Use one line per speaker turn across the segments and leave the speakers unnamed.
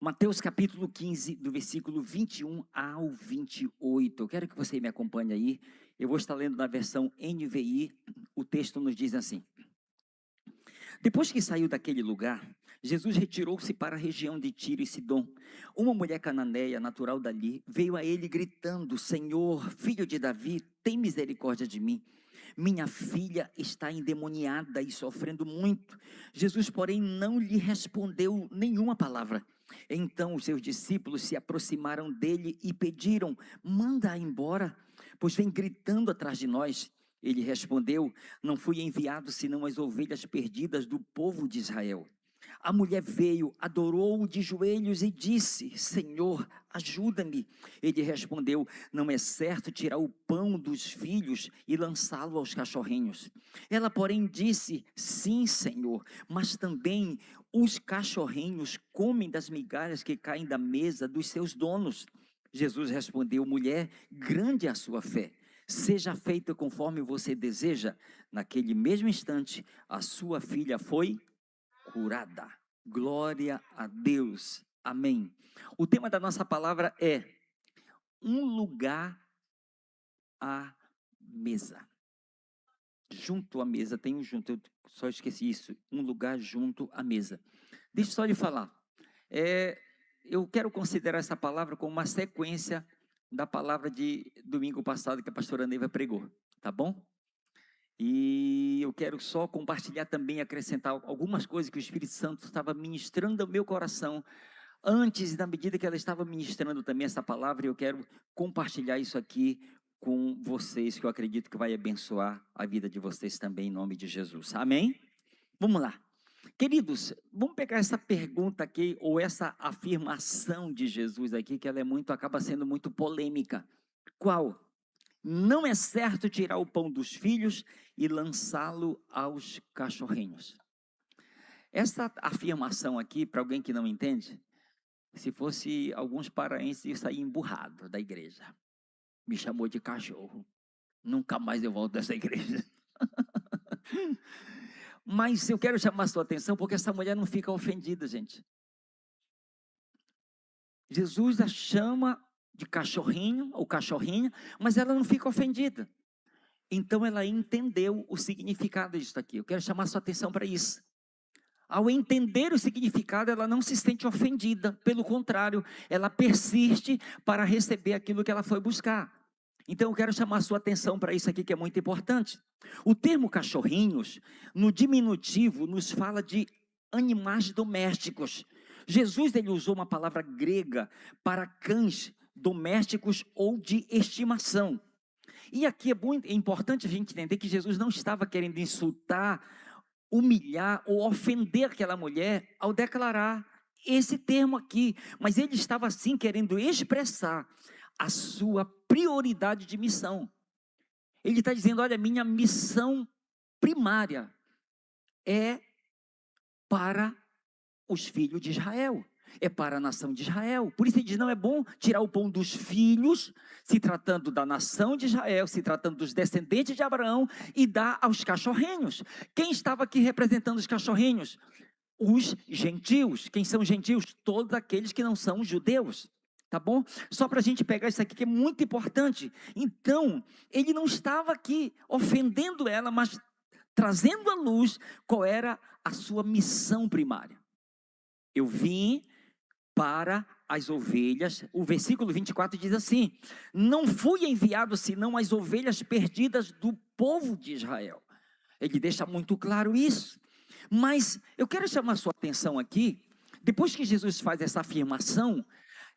Mateus capítulo 15, do versículo 21 ao 28. Eu quero que você me acompanhe aí. Eu vou estar lendo na versão NVI. O texto nos diz assim: Depois que saiu daquele lugar, Jesus retirou-se para a região de Tiro e Sidom. Uma mulher cananeia, natural dali, veio a ele gritando: Senhor, filho de Davi, tem misericórdia de mim. Minha filha está endemoniada e sofrendo muito. Jesus, porém, não lhe respondeu nenhuma palavra. Então os seus discípulos se aproximaram dele e pediram: manda-a embora, pois vem gritando atrás de nós. Ele respondeu: não fui enviado senão as ovelhas perdidas do povo de Israel. A mulher veio, adorou-o de joelhos e disse: Senhor, ajuda-me. Ele respondeu: não é certo tirar o pão dos filhos e lançá-lo aos cachorrinhos. Ela, porém, disse: sim, Senhor, mas também os cachorrinhos comem das migalhas que caem da mesa dos seus donos. Jesus respondeu: mulher, grande é a sua fé. Seja feita conforme você deseja. Naquele mesmo instante, a sua filha foi curada. Glória a Deus. Amém. O tema da nossa palavra é um lugar à mesa. Junto à mesa, tem um junto, eu só esqueci isso. Um lugar junto à mesa. Deixa eu só lhe falar. Eu quero considerar essa palavra como uma sequência da palavra de domingo passado que a pastora Neiva pregou. Tá bom? E eu quero só compartilhar também, acrescentar algumas coisas que o Espírito Santo estava ministrando ao meu coração antes, e na medida que ela estava ministrando também essa palavra, eu quero compartilhar isso aqui com vocês, que eu acredito que vai abençoar a vida de vocês também, em nome de Jesus. Amém? Vamos lá. Queridos, vamos pegar essa pergunta aqui, ou essa afirmação de Jesus aqui, que ela acaba sendo muito polêmica. Qual? Não é certo tirar o pão dos filhos e lançá-lo aos cachorrinhos. Essa afirmação aqui, para alguém que não entende, se fosse alguns paraenses, eu saía emburrado da igreja. Me chamou de cachorro. Nunca mais eu volto dessa igreja. Mas eu quero chamar a sua atenção, porque essa mulher não fica ofendida, gente. Jesus a chama de cachorrinho ou cachorrinha, mas ela não fica ofendida. Então ela entendeu o significado disso aqui. Eu quero chamar a sua atenção para isso. Ao entender o significado, ela não se sente ofendida, pelo contrário, ela persiste para receber aquilo que ela foi buscar. Então eu quero chamar a sua atenção para isso aqui que é muito importante. O termo cachorrinhos, no diminutivo, nos fala de animais domésticos. Jesus, ele usou uma palavra grega para cães domésticos ou de estimação. E aqui é importante a gente entender que Jesus não estava querendo insultar, humilhar ou ofender aquela mulher ao declarar esse termo aqui, mas ele estava sim querendo expressar a sua prioridade de missão. Ele está dizendo: olha, minha missão primária é para os filhos de Israel, é para a nação de Israel. Por isso ele diz: não é bom tirar o pão dos filhos, se tratando da nação de Israel, se tratando dos descendentes de Abraão, e dar aos cachorrinhos. Quem estava aqui representando os cachorrinhos? Os gentios. Quem são gentios? Todos aqueles que não são judeus. Tá bom? Só para a gente pegar isso aqui que é muito importante. Então, ele não estava aqui ofendendo ela, mas trazendo à luz qual era a sua missão primária. Eu vim para as ovelhas. O versículo 24 diz assim: não fui enviado senão as ovelhas perdidas do povo de Israel. Ele deixa muito claro isso. Mas eu quero chamar a sua atenção aqui, depois que Jesus faz essa afirmação,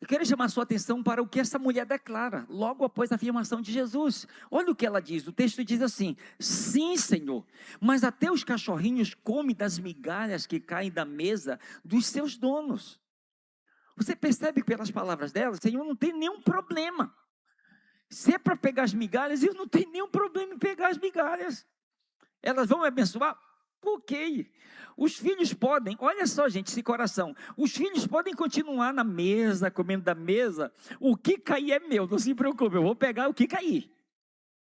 eu quero chamar a sua atenção para o que essa mulher declara, logo após a afirmação de Jesus. Olha o que ela diz, o texto diz assim: sim, Senhor, mas até os cachorrinhos comem das migalhas que caem da mesa dos seus donos. Você percebe pelas palavras dela: Senhor, não tem nenhum problema. Se é para pegar as migalhas, eu não tenho nenhum problema em pegar as migalhas. Elas vão me abençoar? Ok. Os filhos podem, olha só, gente, esse coração, os filhos podem continuar na mesa, comendo da mesa, o que cair é meu, não se preocupe, eu vou pegar o que cair.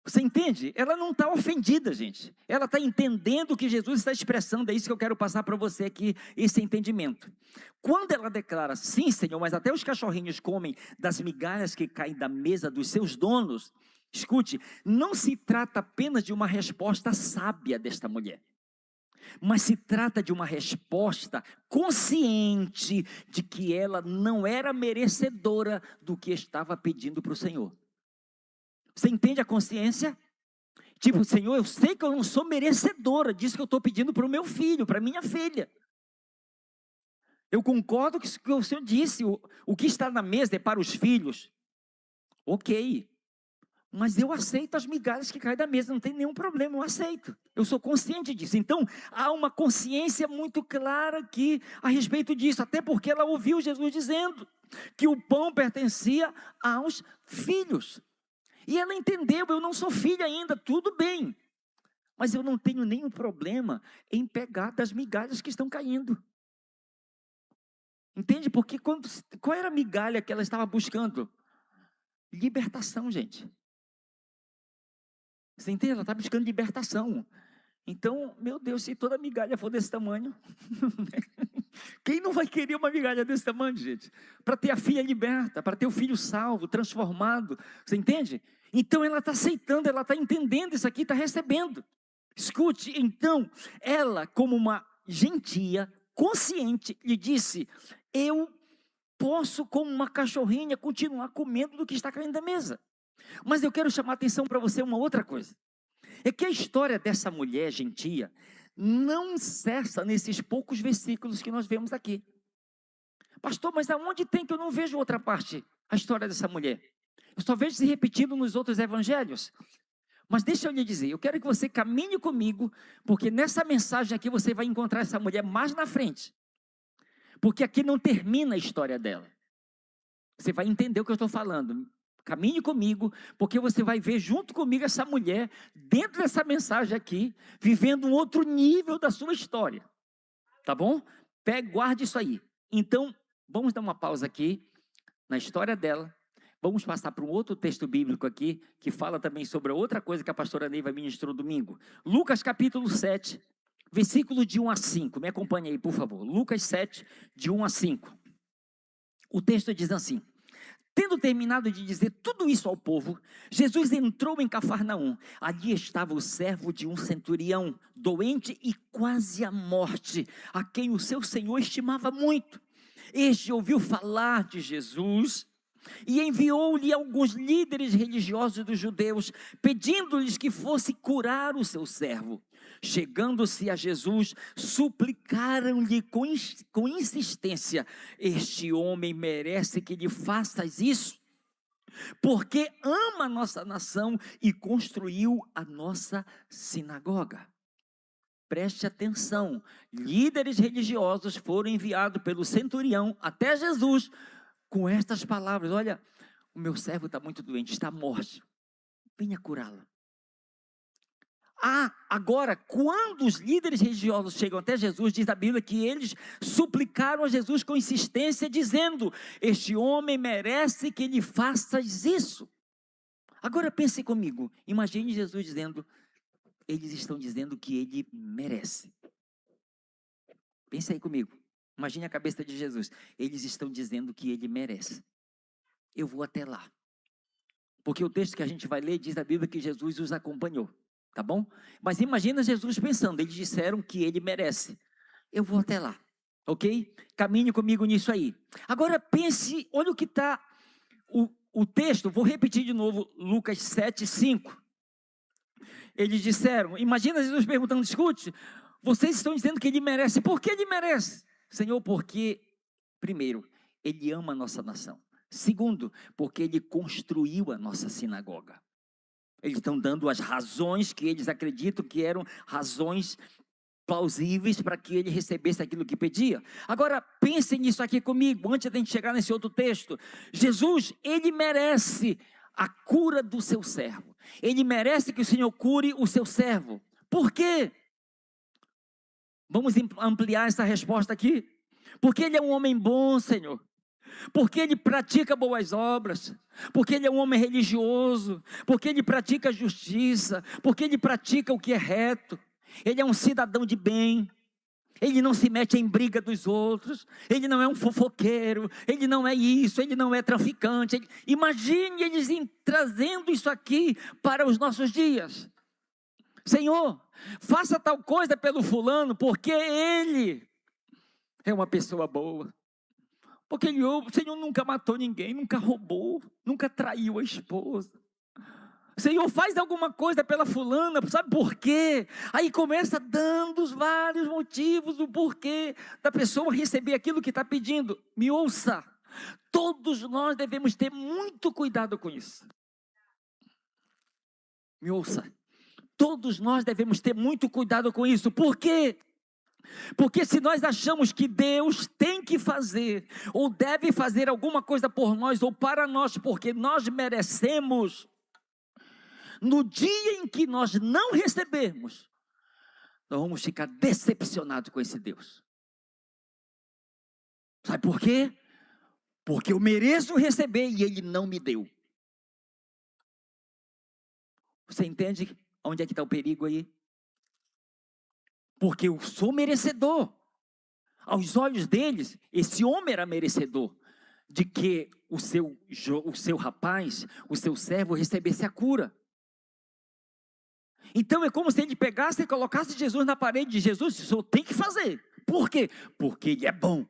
Você entende? Ela não está ofendida, gente. Ela está entendendo o que Jesus está expressando. É isso que eu quero passar para você aqui, esse entendimento. Quando ela declara, sim, Senhor, mas até os cachorrinhos comem das migalhas que caem da mesa dos seus donos. Escute, não se trata apenas de uma resposta sábia desta mulher, mas se trata de uma resposta consciente de que ela não era merecedora do que estava pedindo para o Senhor. Você entende a consciência? Tipo, Senhor, eu sei que eu não sou merecedora disso que eu estou pedindo para o meu filho, para a minha filha. Eu concordo com o que o Senhor disse, o que está na mesa é para os filhos. Ok, mas eu aceito as migalhas que caem da mesa, não tem nenhum problema, eu aceito. Eu sou consciente disso. Então, há uma consciência muito clara aqui a respeito disso, até porque ela ouviu Jesus dizendo que o pão pertencia aos filhos. E ela entendeu, eu não sou filha ainda, tudo bem. Mas eu não tenho nenhum problema em pegar das migalhas que estão caindo. Entende? Porque qual era a migalha que ela estava buscando? Libertação, gente. Você entende? Ela está buscando libertação. Então, meu Deus, se toda migalha for desse tamanho, quem não vai querer uma migalha desse tamanho, gente? Para ter a filha liberta, para ter o filho salvo, transformado, você entende? Então ela está aceitando, ela está entendendo isso aqui, está recebendo. Escute, então, ela como uma gentia, consciente, lhe disse, eu posso como uma cachorrinha continuar comendo do que está caindo da mesa. Mas eu quero chamar a atenção para você uma outra coisa. É que a história dessa mulher gentia não cessa nesses poucos versículos que nós vemos aqui. Pastor, mas aonde tem que eu não vejo outra parte? A história dessa mulher. Eu só vejo se repetindo nos outros evangelhos. Mas deixa eu lhe dizer, eu quero que você caminhe comigo, porque nessa mensagem aqui você vai encontrar essa mulher mais na frente. Porque aqui não termina a história dela. Você vai entender o que eu estou falando. Caminhe comigo, porque você vai ver junto comigo essa mulher, dentro dessa mensagem aqui, vivendo um outro nível da sua história. Tá bom? Guarde isso aí. Então, vamos dar uma pausa aqui, na história dela. Vamos passar para um outro texto bíblico aqui, que fala também sobre outra coisa que a pastora Neiva ministrou domingo. Lucas capítulo 7, versículo de 1 a 5. Me acompanhe aí, por favor. Lucas 7, de 1 a 5. O texto diz assim: tendo terminado de dizer tudo isso ao povo, Jesus entrou em Cafarnaum. Ali estava o servo de um centurião, doente e quase à morte, a quem o seu senhor estimava muito. Este ouviu falar de Jesus e enviou-lhe alguns líderes religiosos dos judeus, pedindo-lhes que fosse curar o seu servo. Chegando-se a Jesus, suplicaram-lhe com insistência: este homem merece que lhe faças isso, porque ama a nossa nação e construiu a nossa sinagoga. Preste atenção, líderes religiosos foram enviados pelo centurião até Jesus, com estas palavras: olha, o meu servo está muito doente, está morto, venha curá-lo. Agora, quando os líderes religiosos chegam até Jesus, diz a Bíblia que eles suplicaram a Jesus com insistência, dizendo: este homem merece que lhe faças isso. Agora pense comigo, imagine Jesus dizendo, eles estão dizendo que ele merece. Pense aí comigo, imagine a cabeça de Jesus, eles estão dizendo que ele merece. Eu vou até lá, porque o texto que a gente vai ler diz a Bíblia que Jesus os acompanhou. Tá bom? Mas imagina Jesus pensando, eles disseram que ele merece. Eu vou até lá, ok? Caminhe comigo nisso aí. Agora pense, olha o que está o texto, vou repetir de novo, Lucas 7, 5. Eles disseram, imagina Jesus perguntando, escute, vocês estão dizendo que ele merece, por que ele merece? Senhor, porque, primeiro, ele ama a nossa nação. Segundo, porque ele construiu a nossa sinagoga. Eles estão dando as razões que eles acreditam que eram razões plausíveis para que ele recebesse aquilo que pedia. Agora, pensem nisso aqui comigo, antes de a gente chegar nesse outro texto. Jesus, ele merece a cura do seu servo. Ele merece que o Senhor cure o seu servo. Por quê? Vamos ampliar essa resposta aqui. Porque ele é um homem bom, Senhor. porque ele pratica boas obras, porque ele é um homem religioso, porque ele pratica a justiça, porque ele pratica o que é reto, ele é um cidadão de bem, ele não se mete em briga dos outros, ele não é um fofoqueiro, ele não é isso, ele não é traficante. Imagine eles trazendo isso aqui para os nossos dias. Senhor, faça tal coisa pelo fulano, porque ele é uma pessoa boa. Porque o Senhor nunca matou ninguém, nunca roubou, nunca traiu a esposa. Senhor, faz alguma coisa pela fulana, sabe por quê? Aí começa dando os vários motivos do porquê da pessoa receber aquilo que está pedindo. Me ouça, todos nós devemos ter muito cuidado com isso. Me ouça, todos nós devemos ter muito cuidado com isso. Por quê? Porque se nós achamos que Deus tem que fazer, ou deve fazer alguma coisa por nós, ou para nós, porque nós merecemos, no dia em que nós não recebermos, nós vamos ficar decepcionados com esse Deus. Sabe por quê? Porque eu mereço receber e Ele não me deu. Você entende onde é que está o perigo aí? Porque eu sou merecedor. Aos olhos deles, esse homem era merecedor de que o seu rapaz, o seu servo recebesse a cura. Então é como se ele pegasse e colocasse Jesus na parede de Jesus. O Senhor tem que fazer. Por quê? Porque Ele é bom.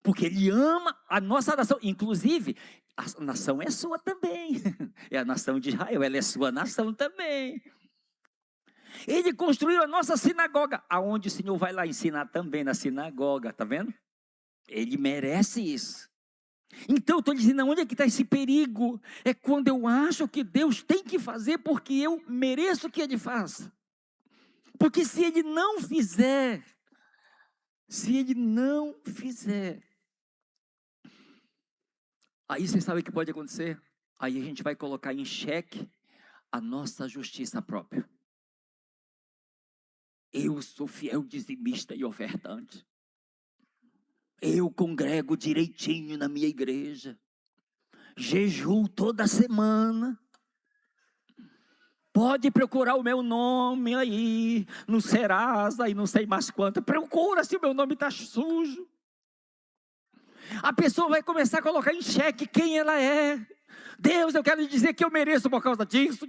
Porque Ele ama a nossa nação. Inclusive, a nação é sua também. É a nação de Israel, ela é sua nação também. Ele construiu a nossa sinagoga, aonde o Senhor vai lá ensinar também na sinagoga, tá vendo? Ele merece isso. Então eu estou dizendo, onde é que está esse perigo? É quando eu acho que Deus tem que fazer porque eu mereço que Ele faça. Porque se Ele não fizer, aí você sabe o que pode acontecer? Aí a gente vai colocar em xeque a nossa justiça própria. Eu sou fiel dizimista e ofertante. Eu congrego direitinho na minha igreja. Jejuo toda semana. Pode procurar o meu nome aí, no Serasa e não sei mais quanto. Procura se o meu nome está sujo. A pessoa vai começar a colocar em xeque quem ela é. Deus, eu quero dizer que eu mereço por causa disso.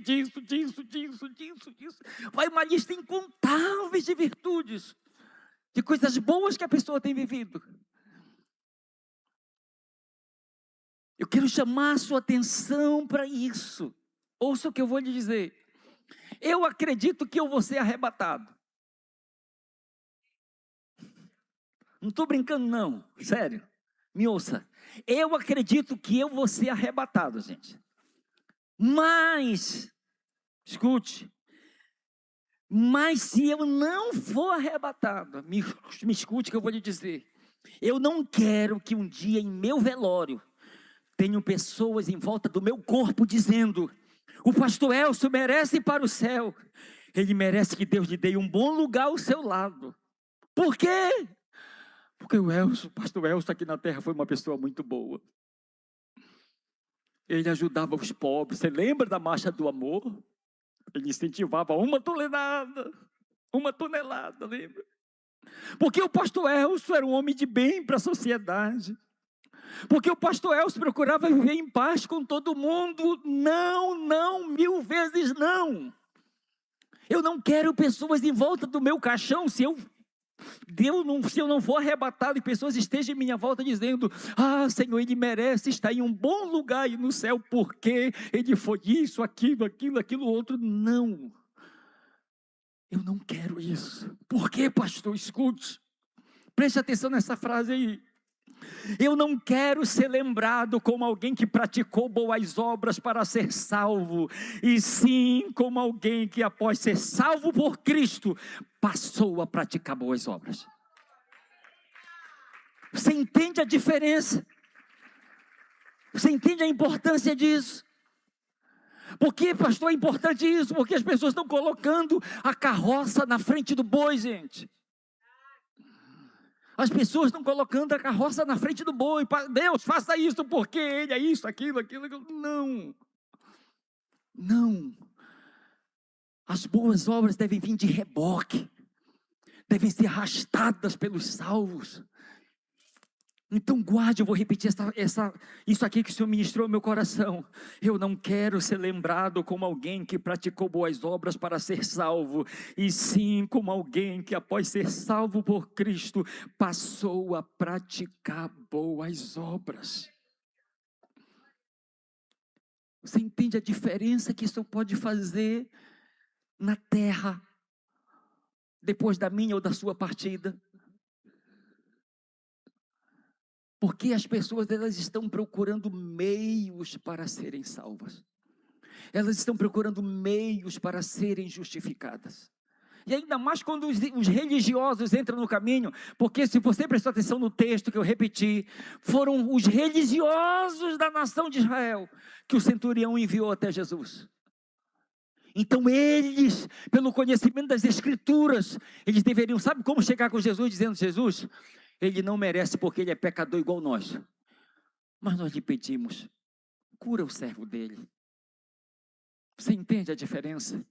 Vai uma lista incontável de virtudes, de coisas boas que a pessoa tem vivido. Eu quero chamar a sua atenção para isso. Ouça o que eu vou lhe dizer. Eu acredito que eu vou ser arrebatado. Não estou brincando não, sério. Me ouça. Eu acredito que eu vou ser arrebatado, gente. Mas, escute. Mas se eu não for arrebatado, me escute que eu vou lhe dizer. Eu não quero que um dia em meu velório tenham pessoas em volta do meu corpo dizendo: o pastor Elcio merece ir para o céu. Ele merece que Deus lhe dê um bom lugar ao seu lado. Por quê? Porque o pastor Elcio aqui na terra foi uma pessoa muito boa. Ele ajudava os pobres. Você lembra da marcha do amor? Ele incentivava uma tonelada, lembra? Porque o pastor Elcio era um homem de bem para a sociedade. Porque o pastor Elcio procurava viver em paz com todo mundo. Não, 1000 vezes não. Eu não quero pessoas em volta do meu caixão. Se eu não for arrebatado e pessoas estejam em minha volta dizendo: ah, Senhor, Ele merece estar em um bom lugar aí no céu, porque Ele foi isso, aquilo outro. Não. Eu não quero isso. Por quê, pastor? Escute. Preste atenção nessa frase aí. Eu não quero ser lembrado como alguém que praticou boas obras para ser salvo, e sim como alguém que, após ser salvo por Cristo, passou a praticar boas obras. Você entende a diferença? Você entende a importância disso? Por que, pastor, é importante isso? Porque as pessoas estão colocando a carroça na frente do boi, gente. As pessoas estão colocando a carroça na frente do boi. Deus, faça isso, porque ele é isso, aquilo, aquilo, aquilo. Não. Não. As boas obras devem vir de reboque. Devem ser arrastadas pelos salvos. Então guarde, eu vou repetir isso aqui que o Senhor ministrou no meu coração. Eu não quero ser lembrado como alguém que praticou boas obras para ser salvo, e sim como alguém que após ser salvo por Cristo, passou a praticar boas obras. Você entende a diferença que isso pode fazer na terra, depois da minha ou da sua partida? Porque as pessoas, elas estão procurando meios para serem salvas. Elas estão procurando meios para serem justificadas. E ainda mais quando os religiosos entram no caminho, porque se você prestou atenção no texto que eu repeti, foram os religiosos da nação de Israel que o centurião enviou até Jesus. Então eles, pelo conhecimento das Escrituras, eles deveriam, sabe como chegar com Jesus, dizendo: Jesus, ele não merece porque ele é pecador igual nós. Mas nós lhe pedimos, cura o servo dele. Você entende a diferença?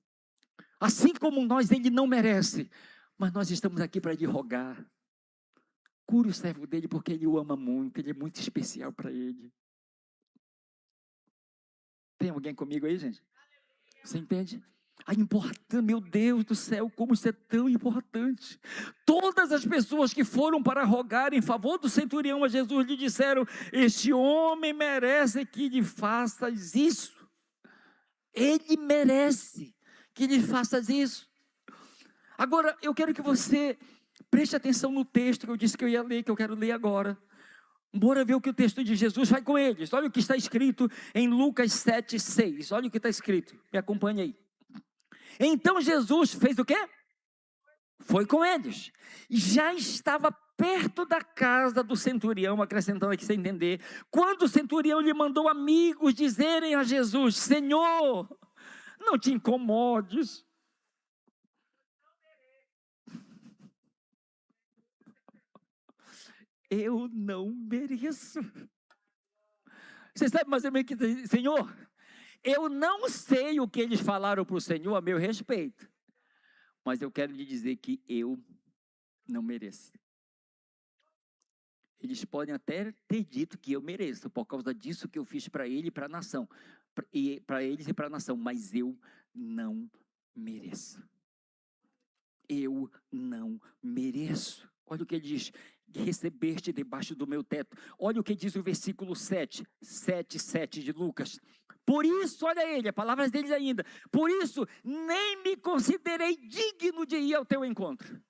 Assim como nós, ele não merece, mas nós estamos aqui para lhe rogar. Cura o servo dele porque ele o ama muito, ele é muito especial para ele. Tem alguém comigo aí, gente? Você entende? A importância, meu Deus do céu, como isso é tão importante. Todas as pessoas que foram para rogar em favor do centurião a Jesus lhe disseram: este homem merece que lhe faças isso. Ele merece que lhe faças isso. Agora, eu quero que você preste atenção no texto que eu disse que eu ia ler, que eu quero ler agora. Bora ver o que o texto de Jesus vai com eles. Olha o que está escrito em Lucas 7:6. Olha o que está escrito. Me acompanhe aí. Então Jesus fez o quê? Foi com eles. Já estava perto da casa do centurião, acrescentando aqui sem entender, quando o centurião lhe mandou amigos dizerem a Jesus: Senhor, não te incomodes. Eu não mereço. Você sabe mais ou menos que, Senhor, eu não sei o que eles falaram para o Senhor a meu respeito, mas eu quero lhe dizer que eu não mereço. Eles podem até ter dito que eu mereço, por causa disso que eu fiz para ele e para a nação, para eles e para a nação, mas eu não mereço. Eu não mereço. Olha o que ele diz: recebeste debaixo do meu teto. Olha o que diz o versículo 7 de Lucas. Por isso, olha ele, as palavras deles ainda, por isso nem me considerei digno de ir ao teu encontro.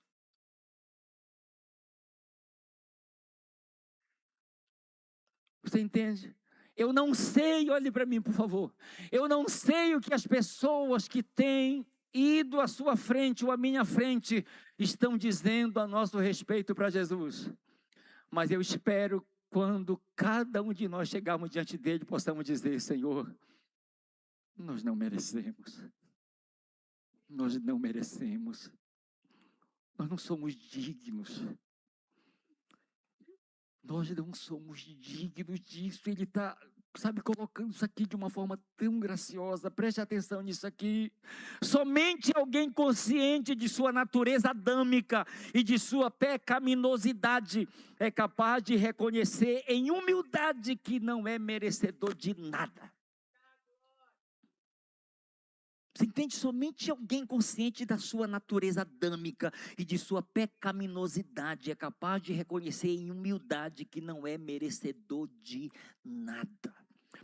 Você entende? Eu não sei, olhe para mim por favor, eu não sei o que as pessoas que têm ido à sua frente ou à minha frente estão dizendo a nosso respeito para Jesus, mas eu espero quando cada um de nós chegarmos diante dele, possamos dizer: Senhor, nós não merecemos, nós não merecemos, nós não somos dignos, nós não somos dignos disso. Ele está, sabe, colocando isso aqui de uma forma tão graciosa. Preste atenção nisso aqui. Somente alguém consciente de sua natureza adâmica e de sua pecaminosidade é capaz de reconhecer em humildade que não é merecedor de nada. Você entende? Somente alguém consciente da sua natureza adâmica e de sua pecaminosidade é capaz de reconhecer em humildade que não é merecedor de nada.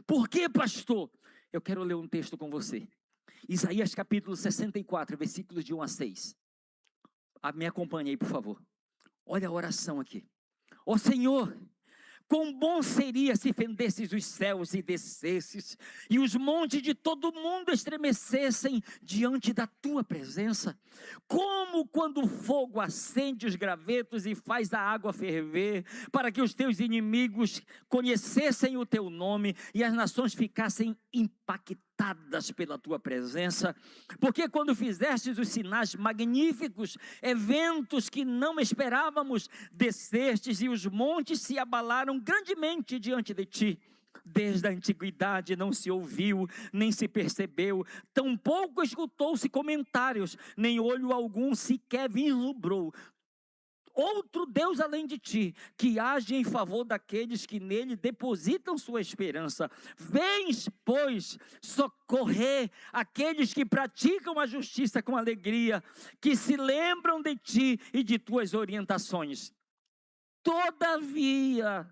Por quê, pastor? Eu quero ler um texto com você. Isaías capítulo 64, versículos de 1 a 6. Me acompanhe aí, por favor. Olha a oração aqui. Ó Senhor, quão bom seria se fendesses os céus e descesses, e os montes de todo mundo estremecessem diante da tua presença, como quando o fogo acende os gravetos e faz a água ferver, para que os teus inimigos conhecessem o teu nome e as nações ficassem impactadas arrebatadas pela tua presença, porque quando fizestes os sinais magníficos, eventos que não esperávamos, descestes e os montes se abalaram grandemente diante de ti. Desde a antiguidade não se ouviu, nem se percebeu, tampouco escutou-se comentários, nem olho algum sequer vislumbrou outro Deus além de ti, que age em favor daqueles que nele depositam sua esperança. Vens, pois, socorrer aqueles que praticam a justiça com alegria, que se lembram de ti e de tuas orientações. Todavia,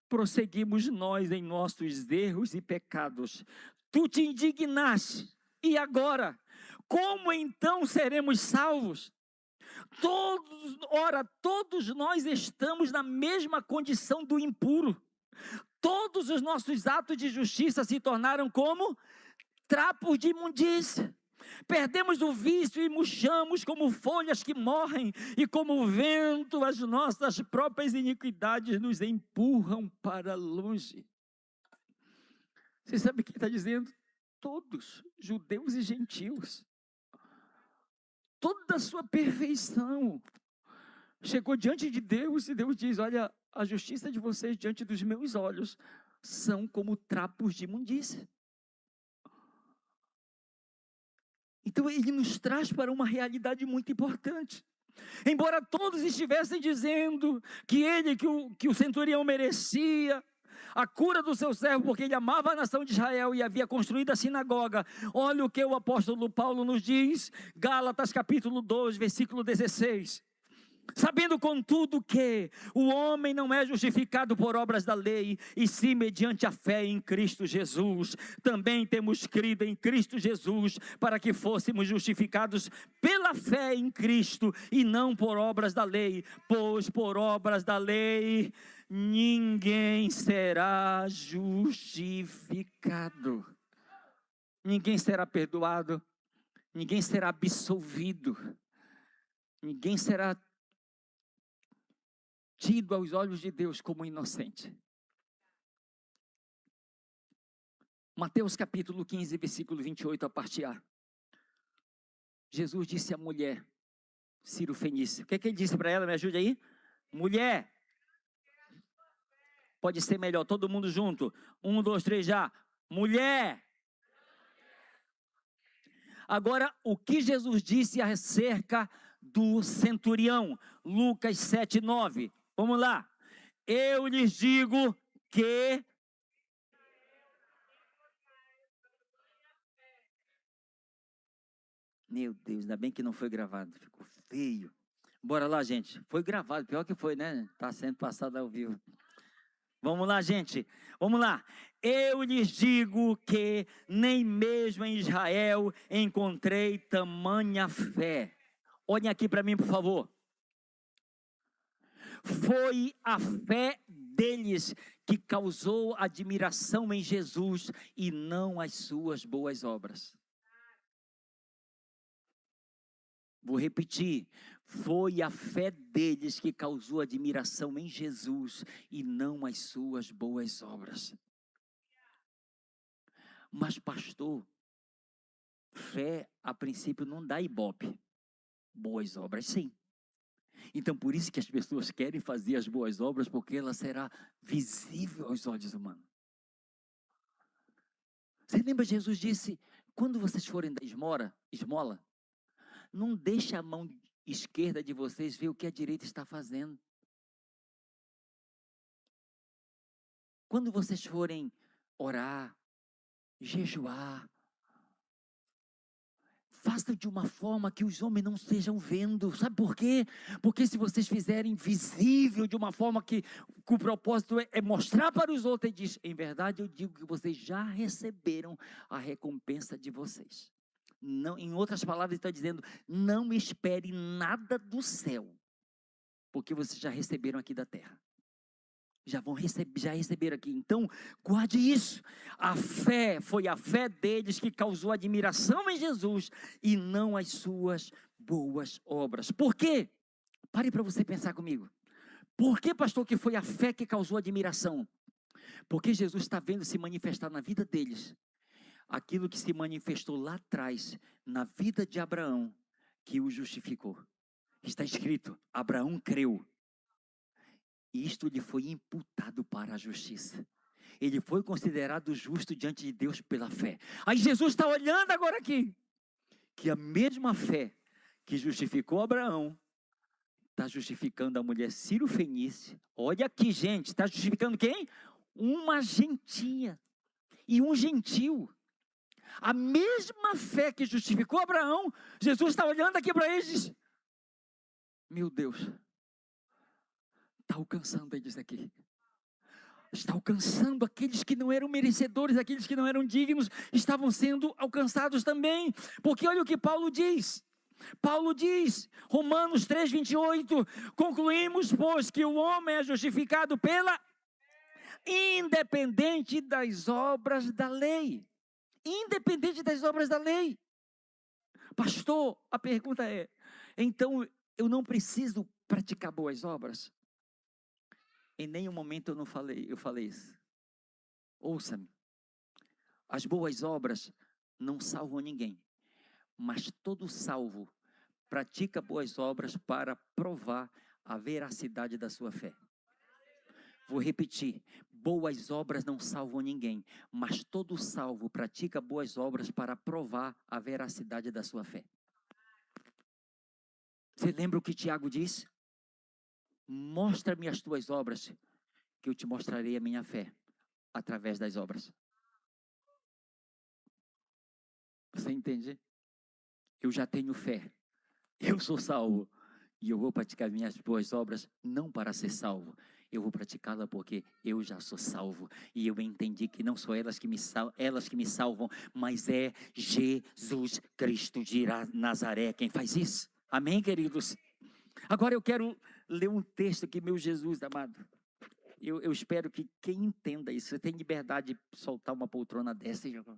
prosseguimos nós em nossos erros e pecados. Tu te indignaste, e agora? Como então seremos salvos? Todos nós estamos na mesma condição do impuro. Todos os nossos atos de justiça se tornaram como trapos de imundícia. Perdemos o vício e murchamos como folhas que morrem, e como o vento, as nossas próprias iniquidades nos empurram para longe. Você sabe o que está dizendo? Todos, judeus e gentios, toda a sua perfeição chegou diante de Deus, e Deus diz: olha, a justiça de vocês diante dos meus olhos são como trapos de imundícia. Então ele nos traz para uma realidade muito importante. Embora todos estivessem dizendo que o centurião merecia a cura do seu servo, porque ele amava a nação de Israel e havia construído a sinagoga. Olha o que o apóstolo Paulo nos diz, Gálatas capítulo 2, versículo 16. Sabendo, contudo, que o homem não é justificado por obras da lei, e sim mediante a fé em Cristo Jesus. Também temos crido em Cristo Jesus, para que fôssemos justificados pela fé em Cristo, e não por obras da lei, pois por obras da lei ninguém será justificado. Ninguém será perdoado, ninguém será absolvido, ninguém será tido aos olhos de Deus como inocente. Mateus capítulo 15, versículo 28, a parte A. Jesus disse à mulher, Ciro Fenício, o que ele disse para ela? Me ajude aí. Mulher, pode ser melhor, todo mundo junto. 1, 2, 3 já. Mulher. Agora, o que Jesus disse acerca do centurião? Lucas 7, 9. Vamos lá. Eu lhes digo que... Meu Deus, ainda bem que não foi gravado. Ficou feio. Bora lá, gente. Foi gravado, pior que foi, né? Está sendo passado ao vivo. Vamos lá, gente. Vamos lá. Eu lhes digo que nem mesmo em Israel encontrei tamanha fé. Olhem aqui para mim, por favor. Foi a fé deles que causou admiração em Jesus e não as suas boas obras. Vou repetir. Foi a fé deles que causou admiração em Jesus e não as suas boas obras. Mas pastor, fé a princípio não dá ibope. Boas obras sim. Então por isso que as pessoas querem fazer as boas obras, porque ela será visível aos olhos humanos. Você lembra, Jesus disse, quando vocês forem dar esmola, não deixe a mão esquerda de vocês ver o que a direita está fazendo. Quando vocês forem orar, jejuar, façam de uma forma que os homens não estejam vendo. Sabe por quê? Porque se vocês fizerem visível de uma forma que o propósito é mostrar para os outros, ele diz, em verdade eu digo que vocês já receberam a recompensa de vocês. Não, em outras palavras, ele está dizendo, não espere nada do céu, porque vocês já receberam aqui da terra. Já receberam aqui. Então, guarde isso. A fé, foi a fé deles que causou admiração em Jesus e não as suas boas obras. Por quê? Pare para você pensar comigo. Por que, pastor, que foi a fé que causou admiração? Porque Jesus está vendo se manifestar na vida deles aquilo que se manifestou lá atrás, na vida de Abraão, que o justificou. Está escrito, Abraão creu, e isto lhe foi imputado para a justiça. Ele foi considerado justo diante de Deus pela fé. Aí Jesus está olhando agora aqui, que a mesma fé que justificou Abraão, está justificando a mulher Ciro-fenícia. Olha aqui, gente, está justificando quem? Uma gentia e um gentil. A mesma fé que justificou Abraão, Jesus está olhando aqui para eles e diz, meu Deus, está alcançando eles aqui. Está alcançando aqueles que não eram merecedores, aqueles que não eram dignos, estavam sendo alcançados também. Porque olha o que Paulo diz. Paulo diz, Romanos 3:28, concluímos, pois, que o homem é justificado pela independente das obras da lei. Independente das obras da lei. Pastor, a pergunta é, então eu não preciso praticar boas obras? Em nenhum momento eu falei isso. Ouça-me. As boas obras não salvam ninguém, mas todo salvo pratica boas obras para provar a veracidade da sua fé. Vou repetir, boas obras não salvam ninguém, mas todo salvo pratica boas obras para provar a veracidade da sua fé. Você lembra o que Tiago diz? Mostra-me as tuas obras, que eu te mostrarei a minha fé, através das obras. Você entende? Eu já tenho fé, eu sou salvo, e eu vou praticar minhas boas obras, não para ser salvo, eu vou praticá-la porque eu já sou salvo, e eu entendi que não são elas que me salvam, mas é Jesus Cristo de Nazaré quem faz isso. Amém, queridos? Agora eu quero ler um texto aqui, meu Jesus amado. Eu espero que quem entenda isso, você tem liberdade de soltar uma poltrona dessa e jogar.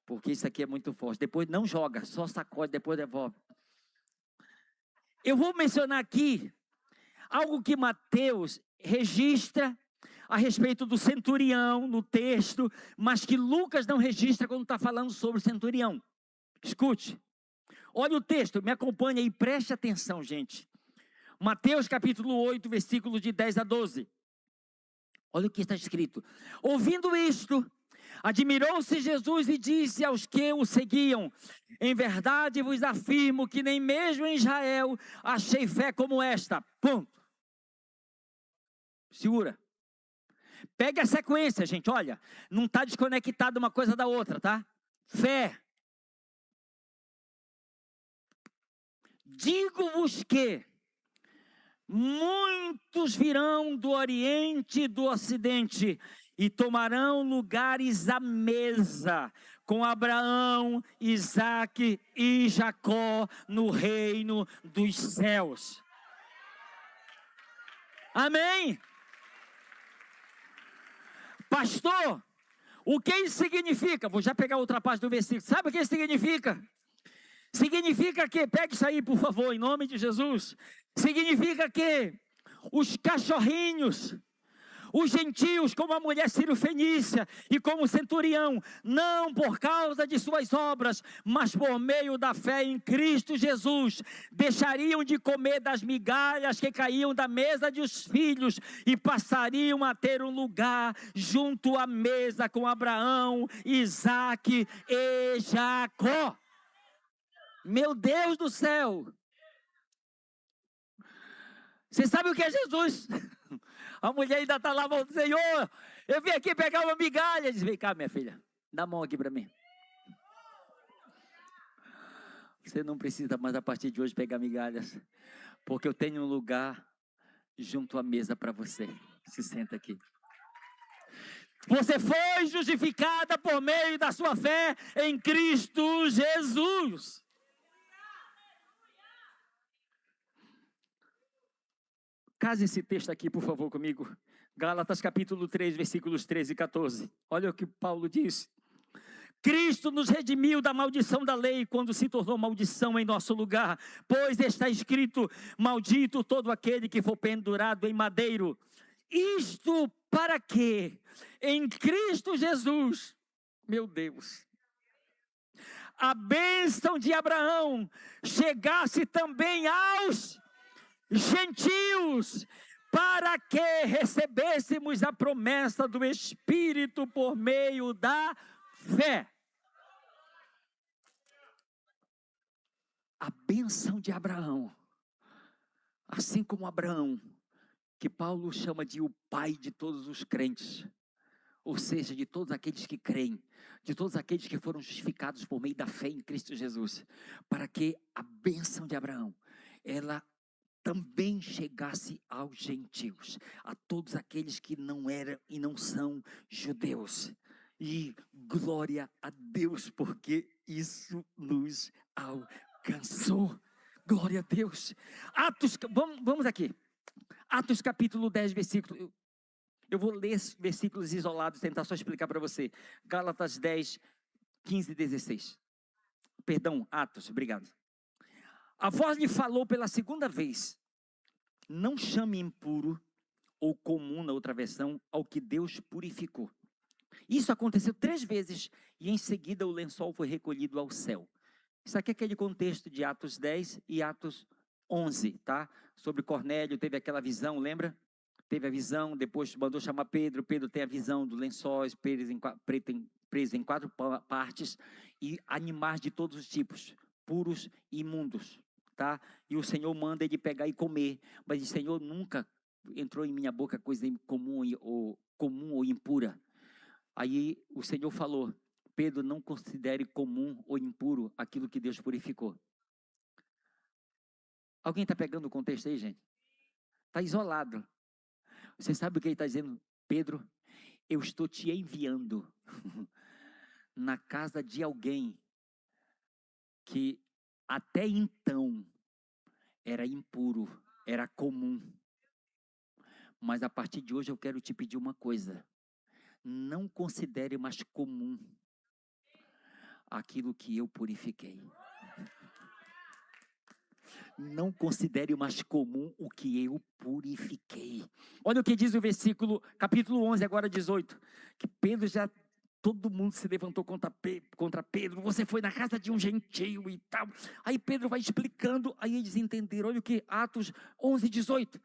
Porque isso aqui é muito forte. Depois não joga, só sacode, depois devolve. Eu vou mencionar aqui algo que Mateus registra a respeito do centurião no texto, mas que Lucas não registra quando está falando sobre o centurião. Escute. Olha o texto, me acompanha aí, preste atenção, gente. Mateus capítulo 8, versículos de 10 a 12. Olha o que está escrito. Ouvindo isto, admirou-se Jesus e disse aos que o seguiam, em verdade vos afirmo que nem mesmo em Israel achei fé como esta. Ponto. Segura. Pega a sequência, gente, olha. Não está desconectado uma coisa da outra, tá? Fé. Digo-vos que muitos virão do Oriente e do Ocidente e tomarão lugares à mesa com Abraão, Isaque e Jacó no reino dos céus. Amém? Pastor, o que isso significa? Vou já pegar outra parte do versículo. Sabe o que isso significa? Significa que, pegue isso aí por favor, em nome de Jesus. Significa que os cachorrinhos, os gentios, como a mulher Ciro-fenícia e como o centurião, não por causa de suas obras, mas por meio da fé em Cristo Jesus, deixariam de comer das migalhas que caíam da mesa dos filhos e passariam a ter um lugar junto à mesa com Abraão, Isaque e Jacó. Meu Deus do céu! Você sabe o que é Jesus? A mulher ainda está lá, falando, Senhor, eu vim aqui pegar uma migalha. Ele diz, vem cá minha filha, dá a mão aqui para mim. Você não precisa mais a partir de hoje pegar migalhas, porque eu tenho um lugar junto à mesa para você. Se senta aqui. Você foi justificada por meio da sua fé em Cristo Jesus. Case esse texto aqui, por favor, comigo. Gálatas capítulo 3, versículos 13 e 14. Olha o que Paulo diz. Cristo nos redimiu da maldição da lei quando se tornou maldição em nosso lugar. Pois está escrito, maldito todo aquele que for pendurado em madeiro. Isto para que em Cristo Jesus, meu Deus, a bênção de Abraão chegasse também aos gentios, para que recebêssemos a promessa do Espírito por meio da fé. A bênção de Abraão, assim como Abraão, que Paulo chama de o pai de todos os crentes, ou seja, de todos aqueles que creem, de todos aqueles que foram justificados por meio da fé em Cristo Jesus, para que a bênção de Abraão, ela também chegasse aos gentios, a todos aqueles que não eram e não são judeus. E glória a Deus, porque isso nos alcançou. Glória a Deus. Atos, vamos aqui. Atos capítulo 10, versículo. Eu vou ler versículos isolados, tentar só explicar para você. Gálatas 10, 15 e 16. Perdão, Atos, obrigado. A voz lhe falou pela segunda vez: não chame impuro ou comum, na outra versão, ao que Deus purificou. Isso aconteceu 3 vezes e em seguida o lençol foi recolhido ao céu. Isso aqui é aquele contexto de Atos 10 e Atos 11, tá? Sobre Cornélio, teve aquela visão, lembra? Teve a visão, depois mandou chamar Pedro, Pedro tem a visão dos lençóis, preso em 4 partes, e animais de todos os tipos, puros e imundos, tá? E o Senhor manda ele pegar e comer, mas o Senhor nunca entrou em minha boca coisa comum ou impura. Aí o Senhor falou: Pedro, não considere comum ou impuro aquilo que Deus purificou. Alguém está pegando o contexto aí, gente? Está isolado. Você sabe o que ele está dizendo? Pedro, eu estou te enviando na casa de alguém que até então era impuro, era comum. Mas a partir de hoje eu quero te pedir uma coisa: não considere mais comum aquilo que eu purifiquei. Não considere mais comum o que eu purifiquei. Olha o que diz o versículo, capítulo 11, agora 18. Que Pedro todo mundo se levantou contra Pedro. Você foi na casa de um gentio e tal. Aí Pedro vai explicando, aí eles entenderam. Olha o que, Atos 11, 18.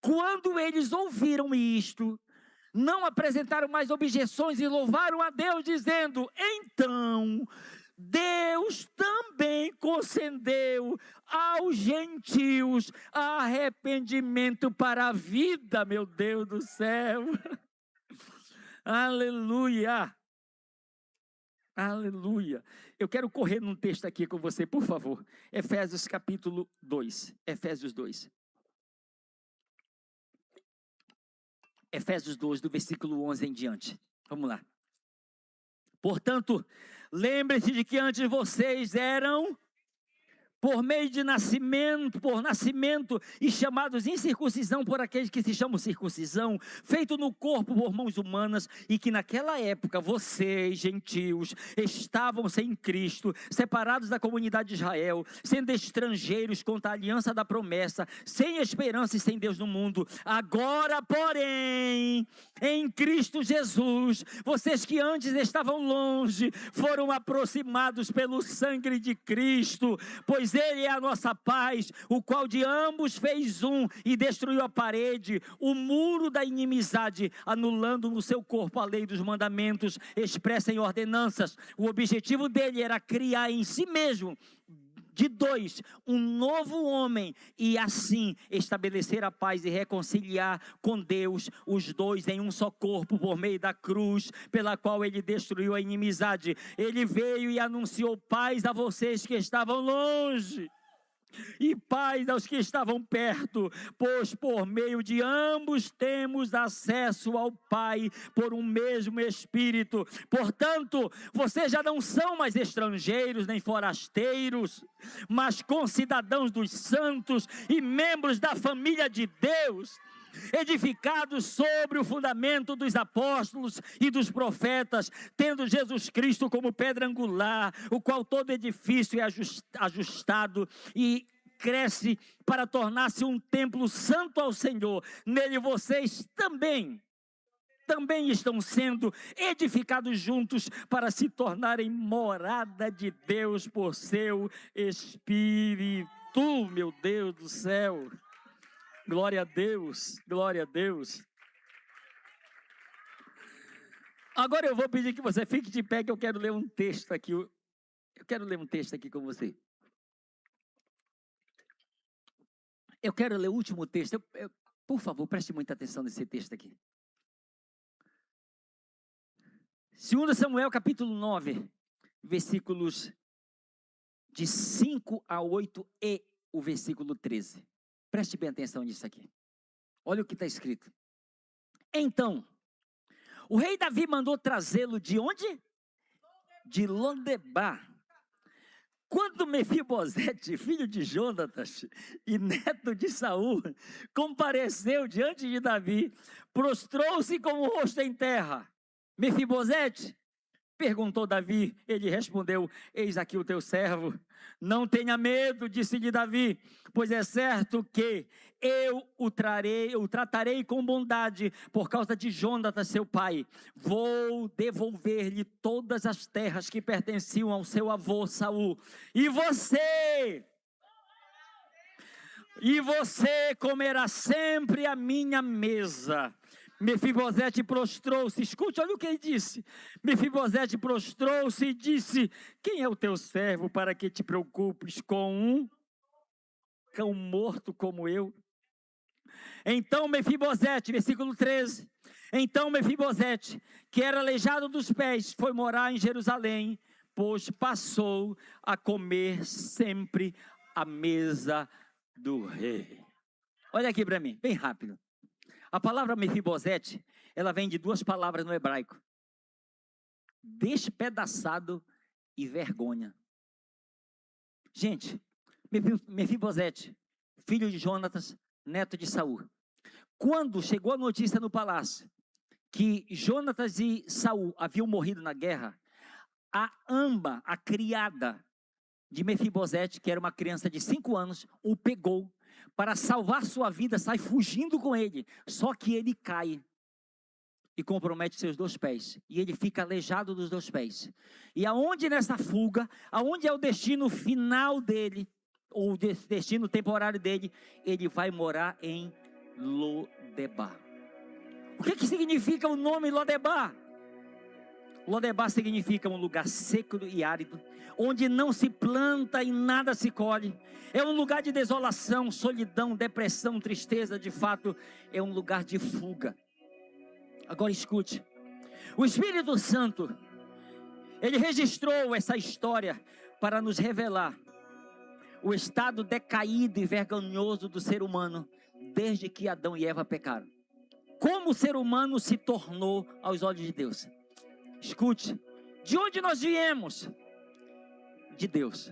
Quando eles ouviram isto, não apresentaram mais objeções e louvaram a Deus, dizendo: então Deus também concedeu aos gentios arrependimento para a vida. Meu Deus do céu. Aleluia. Aleluia. Eu quero correr num texto aqui com você, por favor. Efésios capítulo 2. Efésios 2. Efésios 2, do versículo 11 em diante. Vamos lá. Portanto, lembre-se de que antes vocês eram, por meio de nascimento, e chamados incircuncisão por aqueles que se chamam circuncisão, feito no corpo por mãos humanas, e que naquela época vocês, gentios, estavam sem Cristo, separados da comunidade de Israel, sendo estrangeiros contra a aliança da promessa, sem esperança e sem Deus no mundo. Agora, porém, em Cristo Jesus, vocês que antes estavam longe, foram aproximados pelo sangue de Cristo, pois Ele é a nossa paz, o qual de ambos fez um e destruiu a parede, o muro da inimizade, anulando no seu corpo a lei dos mandamentos expressa em ordenanças. O objetivo dele era criar em si mesmo, de 2, um novo homem, e assim estabelecer a paz e reconciliar com Deus os dois em um só corpo, por meio da cruz, pela qual ele destruiu a inimizade. Ele veio e anunciou paz a vocês que estavam longe, e paz aos que estavam perto, pois por meio de ambos temos acesso ao Pai por um mesmo Espírito. Portanto, vocês já não são mais estrangeiros nem forasteiros, mas concidadãos dos santos e membros da família de Deus, edificados sobre o fundamento dos apóstolos e dos profetas, tendo Jesus Cristo como pedra angular, o qual todo edifício é ajustado e cresce para tornar-se um templo santo ao Senhor. Nele vocês também também estão sendo edificados juntos para se tornarem morada de Deus por seu Espírito. Meu Deus do céu, glória a Deus, glória a Deus. Agora eu vou pedir que você fique de pé, que eu quero ler um texto aqui. Eu quero ler um texto aqui com você. Eu quero ler o último texto. Por favor, preste muita atenção nesse texto aqui. 2 Samuel capítulo 9, versículos de 5 a 8 e o versículo 13. Preste bem atenção nisso aqui. Olha o que está escrito. Então, o rei Davi mandou trazê-lo de onde? De Lodebar. Quando Mefibosete, filho de Jonatas e neto de Saul, compareceu diante de Davi, prostrou-se com o rosto em terra. Mefibosete, perguntou Davi, ele respondeu, eis aqui o teu servo. Não tenha medo, disse-lhe Davi, pois é certo que eu o tratarei com bondade por causa de Jonatas, seu pai. Vou devolver-lhe todas as terras que pertenciam ao seu avô Saul. E você comerá sempre à minha mesa. Mefibosete prostrou-se, escute, olha o que ele disse. Mefibosete prostrou-se e disse, quem é o teu servo para que te preocupes com um cão morto como eu? Então Mefibosete, versículo 13, então Mefibosete, que era aleijado dos pés, foi morar em Jerusalém, pois passou a comer sempre à mesa do rei. Olha aqui para mim, bem rápido. A palavra Mefibosete, ela vem de duas palavras no hebraico. Despedaçado e vergonha. Gente, Mefibosete, filho de Jonatas, neto de Saul. Quando chegou a notícia no palácio que Jonatas e Saul haviam morrido na guerra, a amba, a criada de Mefibosete, que era uma criança de 5 anos, o pegou. Para salvar sua vida, sai fugindo com ele. Só que ele cai e compromete seus 2 pés. E ele fica aleijado dos 2 pés. E aonde nessa fuga, aonde é o destino final dele, ou o destino temporário dele, ele vai morar em Lodebar. O que significa o nome Lodebar? Lodebar significa um lugar seco e árido, onde não se planta e nada se colhe. É um lugar de desolação, solidão, depressão, tristeza. De fato, é um lugar de fuga. Agora escute. O Espírito Santo, ele registrou essa história para nos revelar o estado decaído e vergonhoso do ser humano desde que Adão e Eva pecaram. Como o ser humano se tornou aos olhos de Deus. Escute, de onde nós viemos? De Deus.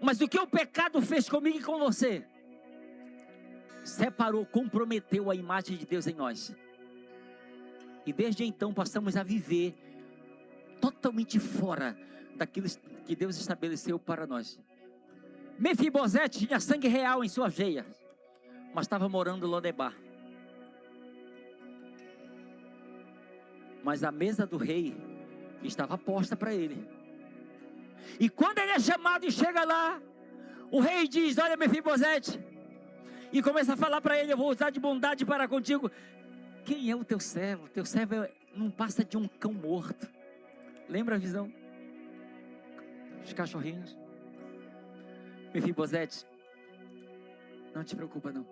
Mas o que o pecado fez comigo e com você? Separou, comprometeu a imagem de Deus em nós. E desde então passamos a viver totalmente fora daquilo que Deus estabeleceu para nós. Mefibosete tinha sangue real em sua veia, mas estava morando em Lodebar. Mas a mesa do rei estava posta para ele. E quando ele é chamado e chega lá, o rei diz, olha Mefibosete, e começa a falar para ele, eu vou usar de bondade para contigo. Quem é o teu servo? Teu servo não passa de um cão morto. Lembra a visão? Os cachorrinhos. Mefibosete, não te preocupa não.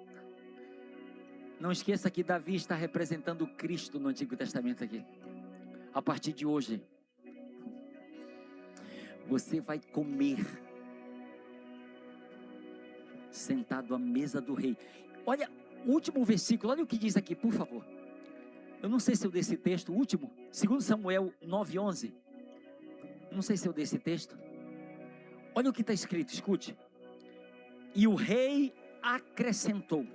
Não esqueça que Davi está representando Cristo no Antigo Testamento aqui. A partir de hoje, você vai comer sentado à mesa do rei. Olha o último versículo, olha o que diz aqui, por favor. Eu não sei se eu dei esse texto, o último, 2 Samuel 9:11. Não sei se eu dei esse texto. Olha o que está escrito, escute. E o rei acrescentou,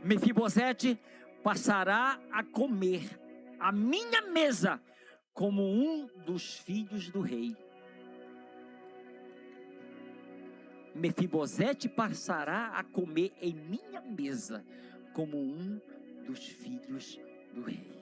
Mefibosete passará a comer à minha mesa como um dos filhos do rei. Mefibosete passará a comer em minha mesa como um dos filhos do rei.